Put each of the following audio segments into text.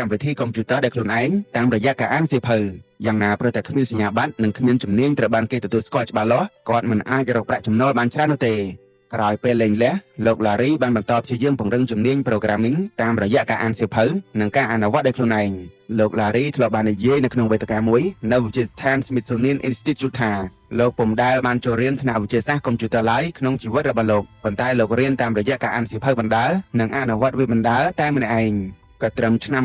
កម្មវិធីកុំព្យូទ័រដែលខ្លួនឯងតាមរយៈការអានសៀវភៅយ៉ាងណាព្រោះតែគ្មានសញ្ញាបត្រនិងគ្មានជំនាញត្រូវបានគេទទួលស្គាល់ច្បាស់លាស់គាត់មិនអាចរកប្រាក់ចំណូលបានច្រើននោះទេក្រោយពេលលែងលះលោក Larry បានបន្តព្យាយាមពង្រឹងជំនាញ programming តាមរយៈការអានសៀវភៅនិងការអនុវត្តដោយខ្លួនឯងលោក Larry ធ្លាប់បាននិយាយនៅក្នុងវេទិកាមួយនៅវិទ្យាស្ថាន Smithsonian Institute ថាលោកពុំដែលបានចូលរៀនថ្នាក់វិទ្យាសាស្ត្រកុំព្យូទ័រឡើយក្នុងជីវិតរបស់លោកប៉ុន្តែលោករៀនតាមរយៈការអានសៀវភៅបណ្ដើរនិងអនុវត្តវាបណ្ដើរតែម្នាក់ឯងក៏ត្រឹមឆ្នាំ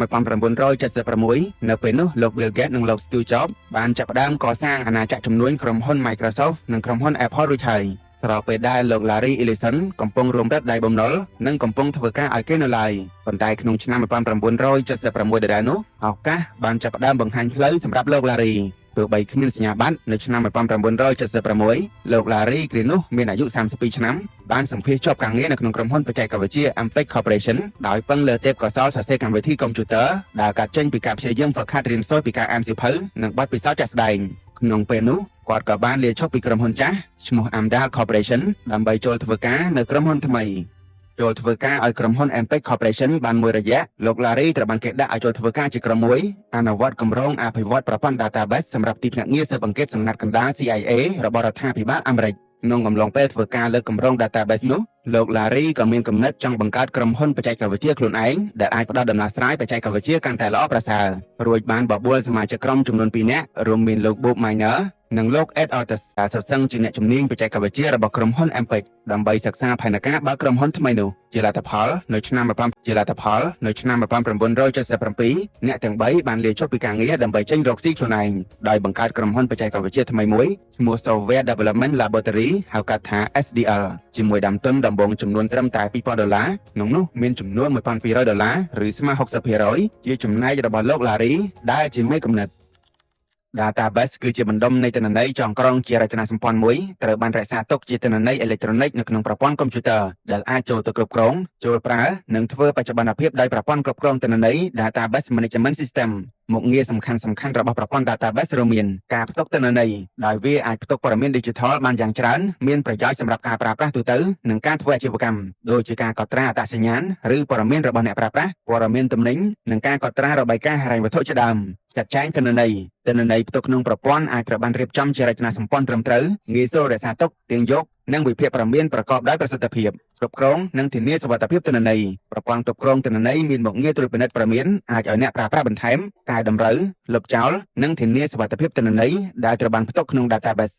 1976នៅពេលនោះលោក Bill Gates និងលោក Steve Jobs បានចាប់ផ្ដើមកសាងអាណាចក្រជំនួញក្រុមហ៊ុន Microsoft និងក្រុមហ៊ុន Apple រួចហើយស្របពេលដែលលោក Larry Ellison កំពុងរួមរឹតដៃបំណុលនិងកំពុងធ្វើការឲ្យគេនៅឡើយប៉ុន្តែក្នុងឆ្នាំ1976ដដែលនោះឱកាសបានចាប់ផ្ដើមបង្ហាញផ្លូវសម្រាប់លោក Larry ទោះបីគ្មានសញ្ញាបត្រនៅឆ្នាំ1976លោក Larry គ្រានោះមានអាយុ32ឆ្នាំបានសម្ភាសជាប់ការងារនៅក្នុងក្រុមហ៊ុនបច្ចេកវិទ្យា Ampeg Corporation ដោយពឹងលើទេពកោសល្យសរសេរកម្មវិធីកុំព្យូទ័រដែលកើតចេញពីការព្យាយាមហ្វឹកហាត់រៀនសូត្រពីការអានសៀវភៅនិងបទពិសោធន៍ជាក់ស្ដែងក្នុងពេលនោះគាត់ក៏បានលាឈប់ពីក្រុមហ៊ុនចាស់ឈ្មោះ Amdahl Corporation ដើម្បីចូលធ្វើការនៅក្រុមហ៊ុនថ្មីចូលធ្វើការឲ្យក្រុមហ៊ុន Ampeg Corporation បានមួយរយៈលោក Larry ត្រូវបានគេដាក់ឲ្យចូលធ្វើការជាក្រុមមួយអនុវត្តគម្រោងអភិវឌ្ឍប្រព័ន្ធ database សម្រាប់ទីភ្នាក់ងារស៊ើបអង្កេតសម្ងាត់កណ្ដាល CIA របស់រដ្ឋាភិបាលអាមេរិកក្នុងកំឡុងពេលធ្វើការលើគម្រោង database នោះលោក Larry ក៏មានគំនិតចង់បង្កើតក្រុមហ៊ុនបច្ចេកវិទ្យាខ្លួនឯងដែលអាចផ្ដល់ដំណោះស្រាយបច្ចេកវិទ្យាកាន់តែល្អប្រសើររួចបានបបួលសមាជិកក្រុមចំនួន2នាក់រួមមានលោក Bob Miner និងលោក Ed Otis ដែលសុទ្ធសឹងជាអ្នកជំនាញបច្ចេកវិទ្យារបស់ក្រុមហ៊ុន Ampeg ដើម្បីសិក្សាផែនការបើកក្រុមហ៊ុនថ្មីនោះជាលទ្ធផលនៅឆ្នាំ1977អ្នកទាំង3បានលាឈប់ពីការងារដើម្បីចេញរកស៊ីខ្លួនឯងដោយបង្កើតក្រុមហ៊ុនបច្ចេកវិទ្យាថ្មីមួយឈ្មោះ Software Development Laboratory ហៅកាត់ថា SDL ជាមួយដើមទុនដំបូងចំនួនត្រឹមតែ$2,000ក្នុងនោះមានចំនួន$1,200ឬស្មើ 60% ជាចំណែករបស់លោក Larry ដែលជាមេកំណត់Database គឺជាបណ្ដុំនៃទិន្នន័យចងក្រងជារចនាសម្ព័ន្ធមួយត្រូវបានរក្សាទុកជាទិន្នន័យអេឡិចត្រូនិកនៅក្នុងប្រព័ន្ធកុំព្យូទ័រដែលអាចចូលទៅគ្រប់គ្រងចូលប្រើនិងធ្វើបច្ចុប្បន្នភាពដោយប្រព័ន្ធគ្រប់គ្រងទិន្នន័យ Database Management System មុខងារសំខាន់ៗរបស់ប្រព័ន្ធ Database រួមមានការផ្ទុកទិន្នន័យដោយវាអាចផ្ទុកព័ត៌មាន Digital បានយ៉ាងច្រើនមានប្រយោជន៍សម្រាប់ការប្រើប្រាស់ទូទៅនិងការធ្វើអាជីវកម្មដូចជាការកត់ត្រាអត្តសញ្ញាណឬព័ត៌មានរបស់អ្នកប្រើប្រាស់ព័ត៌មានទំនិញនិងការកត់ត្រារបាយការណ៍ហិរញ្ញវត្ថុជាដើមចាត់ចែងទិន្នន័យផ្ទុកក្នុងប្រព័ន្ធអាចត្រូវបានរៀបចំជារចនាសម្ព័ន្ធត្រឹមត្រូវងាយស្រួលរក្សាទុកទាញយកនិងវិភាគព័ត៌មានប្រកបដោយប្រសិទ្ធភាពគ្រប់គ្រងនិងធានាសុវត្ថិភាពទិន្នន័យប្រព័ន្ធគ្រប់គ្រងទិន្នន័យមានមុខងារត្រួតពិនិត្យព័ត៌មានអាចឲ្យអ្នកប្រើប្រាស់បន្ថែមកែតម្រូវលុបចោលនិងធានាសុវត្ថិភាពទិន្នន័យដែលត្រូវបានផ្ទុកក្នុង database